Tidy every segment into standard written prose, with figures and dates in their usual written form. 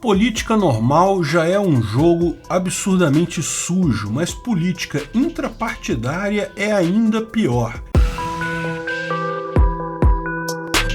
Política normal já é um jogo absurdamente sujo, mas política intrapartidária é ainda pior.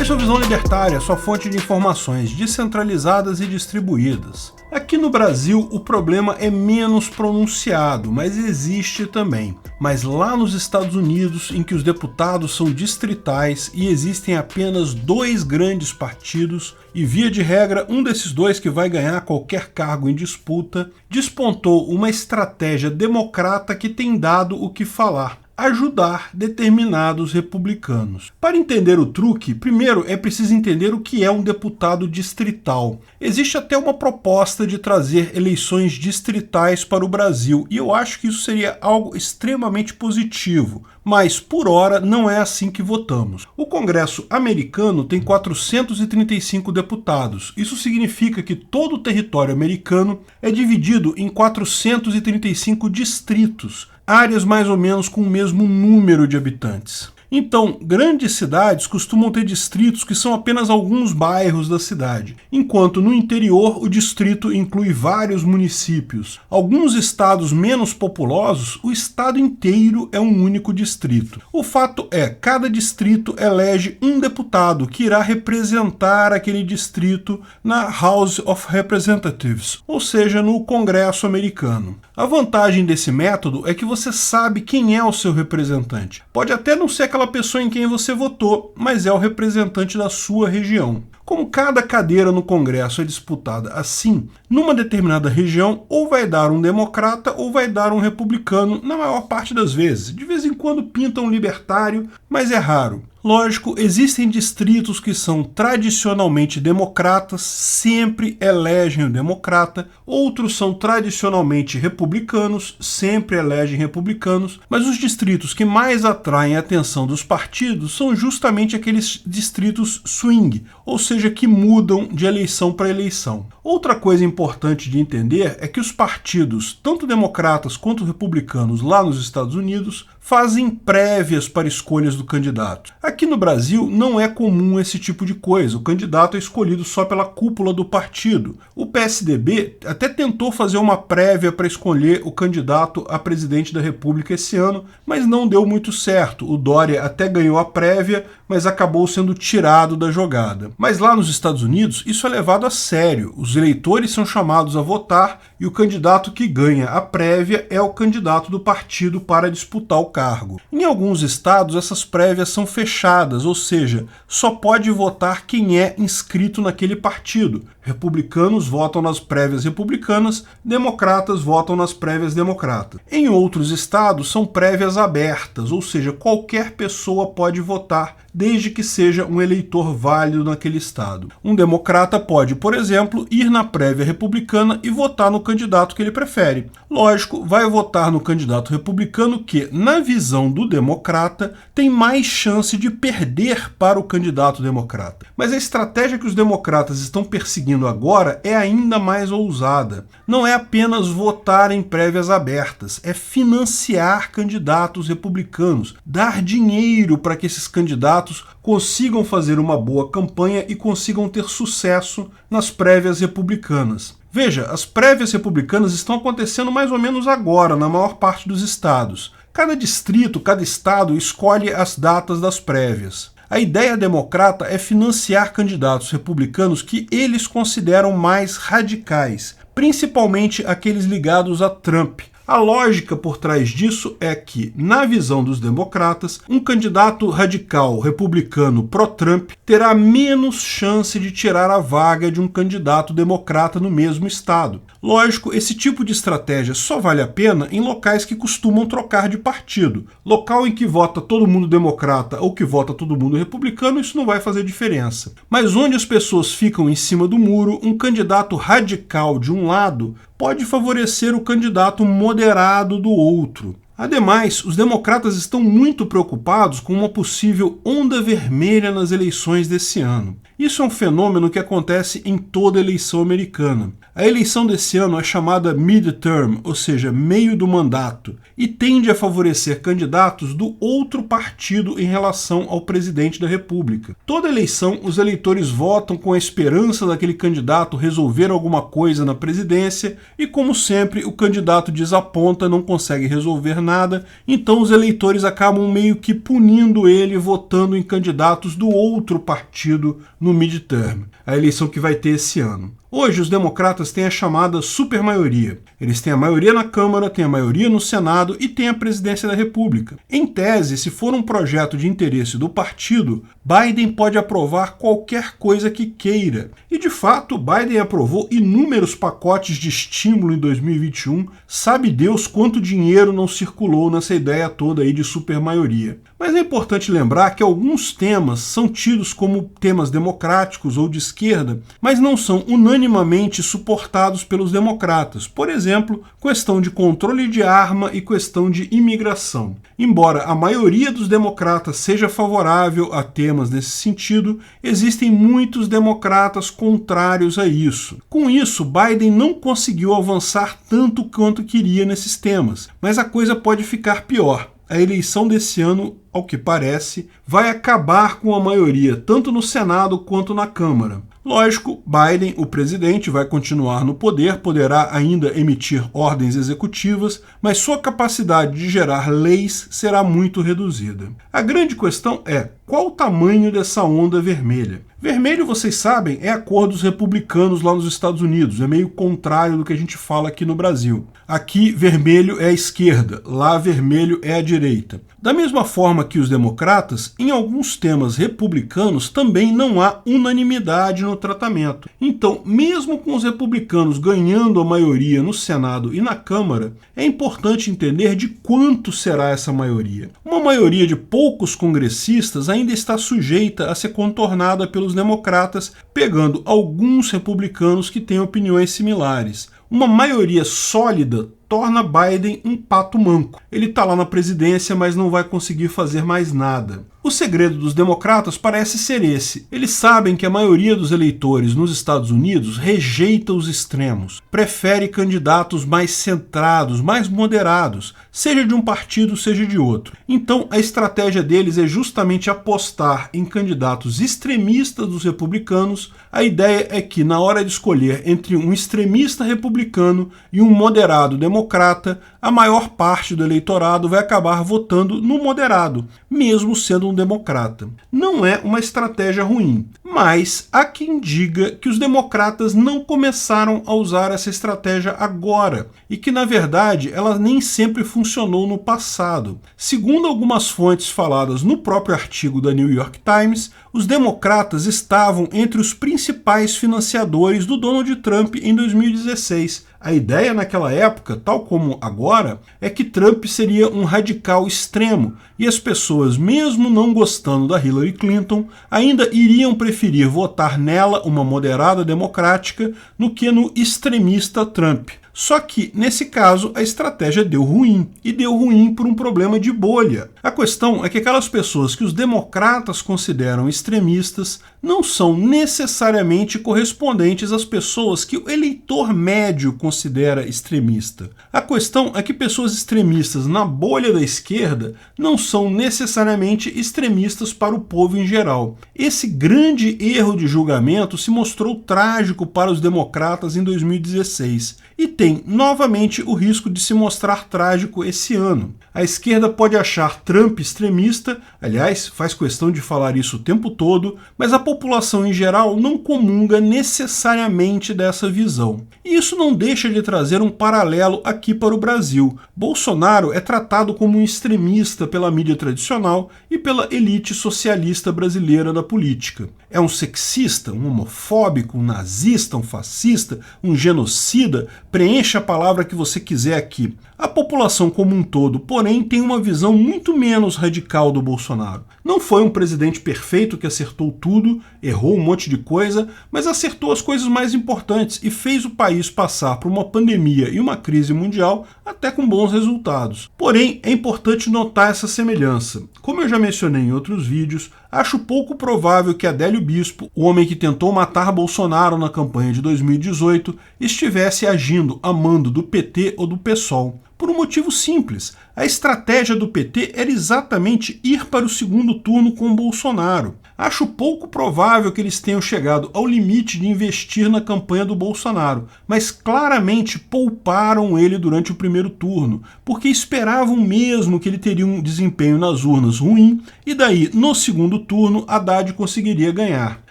Essa é a Visão Libertária, sua fonte de informações descentralizadas e distribuídas. Aqui no Brasil o problema é menos pronunciado, mas existe também. Mas lá nos Estados Unidos, em que os deputados são distritais e existem apenas dois grandes partidos, e via de regra um desses dois que vai ganhar qualquer cargo em disputa, despontou uma estratégia democrata que tem dado o que falar: ajudar determinados republicanos. Para entender o truque, primeiro é preciso entender o que é um deputado distrital. Existe até uma proposta de trazer eleições distritais para o Brasil, e eu acho que isso seria algo extremamente positivo. Mas, por hora, não é assim que votamos. O Congresso americano tem 435 deputados. Isso significa que todo o território americano é dividido em 435 distritos, áreas mais ou menos com o mesmo número de habitantes. Então, grandes cidades costumam ter distritos que são apenas alguns bairros da cidade, enquanto no interior o distrito inclui vários municípios. Alguns estados menos populosos, o estado inteiro é um único distrito. O fato é, cada distrito elege um deputado que irá representar aquele distrito na House of Representatives, ou seja, no Congresso americano. A vantagem desse método é que você sabe quem é o seu representante. Pode até não ser aquela pessoa em quem você votou, mas é o representante da sua região. Como cada cadeira no Congresso é disputada assim, numa determinada região, ou vai dar um democrata ou vai dar um republicano, na maior parte das vezes. De vez em quando pinta um libertário, mas é raro. Lógico, existem distritos que são tradicionalmente democratas, sempre elegem o democrata, outros são tradicionalmente republicanos, sempre elegem republicanos, mas os distritos que mais atraem a atenção dos partidos são justamente aqueles distritos swing, ou seja, que mudam de eleição para eleição. Outra coisa importante de entender é que os partidos, tanto democratas quanto republicanos lá nos Estados Unidos, fazem prévias para escolhas do candidato. Aqui no Brasil não é comum esse tipo de coisa, o candidato é escolhido só pela cúpula do partido. O PSDB até tentou fazer uma prévia para escolher o candidato a presidente da República esse ano, mas não deu muito certo. O Dória até ganhou a prévia, mas acabou sendo tirado da jogada. Mas lá nos Estados Unidos isso é levado a sério. Os eleitores são chamados a votar e o candidato que ganha a prévia é o candidato do partido para disputar o cargo. Em alguns estados essas prévias são fechadas, ou seja, só pode votar quem é inscrito naquele partido. Republicanos votam nas prévias republicanas, democratas votam nas prévias democratas. Em outros estados são prévias abertas, ou seja, qualquer pessoa pode votar, desde que seja um eleitor válido naquele estado. Um democrata pode, por exemplo, ir na prévia republicana e votar no candidato que ele prefere. Lógico, vai votar no candidato republicano que, na visão do democrata, tem mais chance de perder para o candidato democrata. Mas a estratégia que os democratas estão perseguindo agora é ainda mais ousada. Não é apenas votar em prévias abertas, é financiar candidatos republicanos, dar dinheiro para que esses candidatos consigam fazer uma boa campanha e consigam ter sucesso nas prévias republicanas. Veja, as prévias republicanas estão acontecendo mais ou menos agora, na maior parte dos estados. Cada distrito, cada estado escolhe as datas das prévias. A ideia democrata é financiar candidatos republicanos que eles consideram mais radicais, principalmente aqueles ligados a Trump. A lógica por trás disso é que, na visão dos democratas, um candidato radical republicano pró-Trump terá menos chance de tirar a vaga de um candidato democrata no mesmo estado. Lógico, esse tipo de estratégia só vale a pena em locais que costumam trocar de partido. Local em que vota todo mundo democrata ou que vota todo mundo republicano, isso não vai fazer diferença. Mas onde as pessoas ficam em cima do muro, um candidato radical de um lado pode favorecer o candidato moderado do outro. Ademais, os democratas estão muito preocupados com uma possível onda vermelha nas eleições desse ano. Isso é um fenômeno que acontece em toda eleição americana. A eleição desse ano é chamada midterm, ou seja, meio do mandato, e tende a favorecer candidatos do outro partido em relação ao presidente da República. Toda eleição, os eleitores votam com a esperança daquele candidato resolver alguma coisa na presidência e, como sempre, o candidato desaponta, não consegue resolver nada, então os eleitores acabam meio que punindo ele votando em candidatos do outro partido no midterm, a eleição que vai ter esse ano. Hoje, os democratas têm a chamada supermaioria. Eles têm a maioria na Câmara, têm a maioria no Senado e têm a presidência da República. Em tese, se for um projeto de interesse do partido, Biden pode aprovar qualquer coisa que queira. E, de fato, Biden aprovou inúmeros pacotes de estímulo em 2021. Sabe Deus quanto dinheiro não circulou nessa ideia toda aí de supermaioria. Mas é importante lembrar que alguns temas são tidos como temas democráticos ou de esquerda, mas não são unanimamente suportados pelos democratas. Por exemplo, questão de controle de arma e questão de imigração. Embora a maioria dos democratas seja favorável a temas nesse sentido, existem muitos democratas contrários a isso. Com isso, Biden não conseguiu avançar tanto quanto queria nesses temas, mas a coisa pode ficar pior. A eleição desse ano, ao que parece, vai acabar com a maioria tanto no Senado quanto na Câmara. Lógico, Biden, o presidente, vai continuar no poder, poderá ainda emitir ordens executivas, mas sua capacidade de gerar leis será muito reduzida. A grande questão é qual o tamanho dessa onda vermelha. Vermelho, vocês sabem, é a cor dos republicanos lá nos Estados Unidos, é meio contrário do que a gente fala aqui no Brasil. Aqui, vermelho é a esquerda, lá vermelho é a direita. Da mesma forma que os democratas, em alguns temas republicanos também não há unanimidade no tratamento. Então, mesmo com os republicanos ganhando a maioria no Senado e na Câmara, é importante entender de quanto será essa maioria. Uma maioria de poucos congressistas ainda está sujeita a ser contornada pelos democratas, pegando alguns republicanos que têm opiniões similares. Uma maioria sólida torna Biden um pato manco. Ele está lá na presidência, mas não vai conseguir fazer mais nada. O segredo dos democratas parece ser esse. Eles sabem que a maioria dos eleitores nos Estados Unidos rejeita os extremos, prefere candidatos mais centrados, mais moderados, seja de um partido, seja de outro. Então, a estratégia deles é justamente apostar em candidatos extremistas dos republicanos. A ideia é que, na hora de escolher entre um extremista republicano e um moderado democrata, a maior parte do eleitorado vai acabar votando no moderado, mesmo sendo um democrata. Não é uma estratégia ruim, mas há quem diga que os democratas não começaram a usar essa estratégia agora e que, na verdade, ela nem sempre funcionou no passado. Segundo algumas fontes faladas no próprio artigo da New York Times, os democratas estavam entre os principais financiadores do Donald Trump em 2016. A ideia naquela época, tal como agora, é que Trump seria um radical extremo e as pessoas, mesmo não gostando da Hillary Clinton, ainda iriam preferir votar nela, uma moderada democrática, do que no extremista Trump. Só que, nesse caso, a estratégia deu ruim, e deu ruim por um problema de bolha. A questão é que aquelas pessoas que os democratas consideram extremistas não são necessariamente correspondentes às pessoas que o eleitor médio considera extremista. A questão é que pessoas extremistas na bolha da esquerda não são necessariamente extremistas para o povo em geral. Esse grande erro de julgamento se mostrou trágico para os democratas em 2016 e tem novamente o risco de se mostrar trágico esse ano. A esquerda pode achar Trump extremista, aliás, faz questão de falar isso o tempo todo, mas a população em geral não comunga necessariamente dessa visão. E isso não deixa de trazer um paralelo aqui para o Brasil. Bolsonaro é tratado como um extremista pela mídia tradicional e pela elite socialista brasileira da política. É um sexista, um homofóbico, um nazista, um fascista, um genocida, preencha a palavra que você quiser aqui. A população como um todo, porém, tem uma visão muito menos radical do Bolsonaro. Não foi um presidente perfeito que acertou tudo, errou um monte de coisa, mas acertou as coisas mais importantes e fez o país passar por uma pandemia e uma crise mundial até com bons resultados. Porém, é importante notar essa semelhança. Como eu já mencionei em outros vídeos, acho pouco provável que Adélio Aurélio Bispo, o homem que tentou matar Bolsonaro na campanha de 2018, estivesse agindo a mando do PT ou do PSOL. Por um motivo simples: a estratégia do PT era exatamente ir para o segundo turno com Bolsonaro. Acho pouco provável que eles tenham chegado ao limite de investir na campanha do Bolsonaro, mas claramente pouparam ele durante o primeiro turno, porque esperavam mesmo que ele teria um desempenho nas urnas ruim, e daí, no segundo turno, Haddad conseguiria ganhar.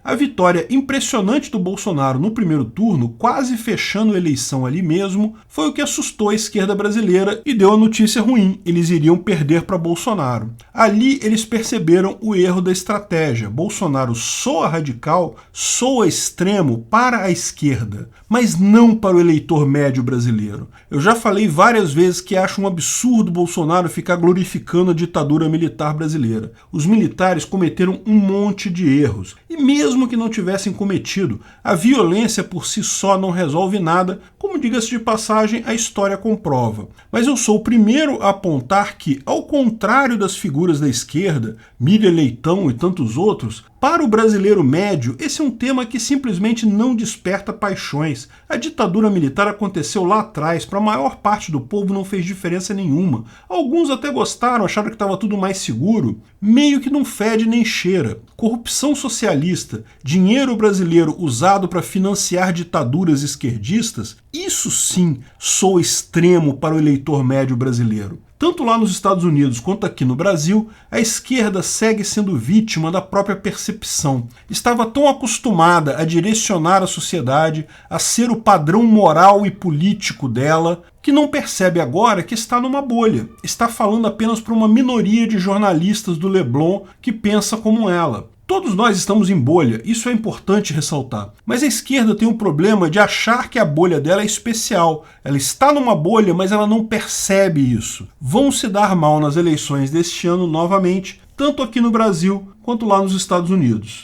A vitória impressionante do Bolsonaro no primeiro turno, quase fechando a eleição ali mesmo, foi o que assustou a esquerda brasileira e deu a notícia ruim: eles iriam perder para Bolsonaro. Ali eles perceberam o erro da estratégia. Bolsonaro soa radical, soa extremo para a esquerda, mas não para o eleitor médio brasileiro. Eu já falei várias vezes que acho um absurdo Bolsonaro ficar glorificando a ditadura militar brasileira. Os militares cometeram um monte de erros, e mesmo que não tivessem cometido, a violência por si só não resolve nada, como, diga-se de passagem, a história comprova. Mas eu sou o primeiro a apontar que, ao contrário das figuras da esquerda, Miriam Leitão e tantos outros, para o brasileiro médio, esse é um tema que simplesmente não desperta paixões. A ditadura militar aconteceu lá atrás, para a maior parte do povo não fez diferença nenhuma. Alguns até gostaram, acharam que estava tudo mais seguro. Meio que não fede nem cheira. Corrupção socialista, dinheiro brasileiro usado para financiar ditaduras esquerdistas, isso sim soa extremo para o eleitor médio brasileiro. Tanto lá nos Estados Unidos quanto aqui no Brasil, a esquerda segue sendo vítima da própria percepção. Estava tão acostumada a direcionar a sociedade, a ser o padrão moral e político dela, que não percebe agora que está numa bolha. Está falando apenas para uma minoria de jornalistas do Leblon que pensa como ela. Todos nós estamos em bolha, isso é importante ressaltar. Mas a esquerda tem um problema de achar que a bolha dela é especial. Ela está numa bolha, mas ela não percebe isso. Vão se dar mal nas eleições deste ano novamente, tanto aqui no Brasil quanto lá nos Estados Unidos.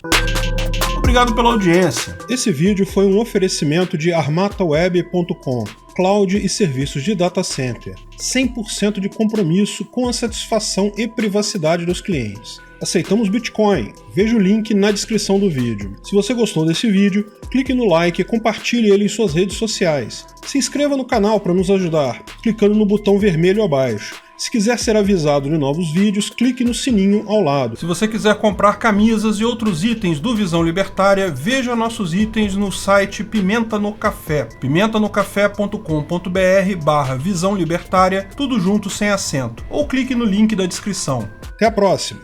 Obrigado pela audiência. Esse vídeo foi um oferecimento de armataweb.com, cloud e serviços de data center. 100% de compromisso com a satisfação e privacidade dos clientes. Aceitamos Bitcoin. Veja o link na descrição do vídeo. Se você gostou desse vídeo, clique no like e compartilhe ele em suas redes sociais. Se inscreva no canal para nos ajudar, clicando no botão vermelho abaixo. Se quiser ser avisado de novos vídeos, clique no sininho ao lado. Se você quiser comprar camisas e outros itens do Visão Libertária, veja nossos itens no site Pimenta no Café, pimentanocafé.com.br/Visão Libertária, tudo junto sem acento, ou clique no link da descrição. Até a próxima!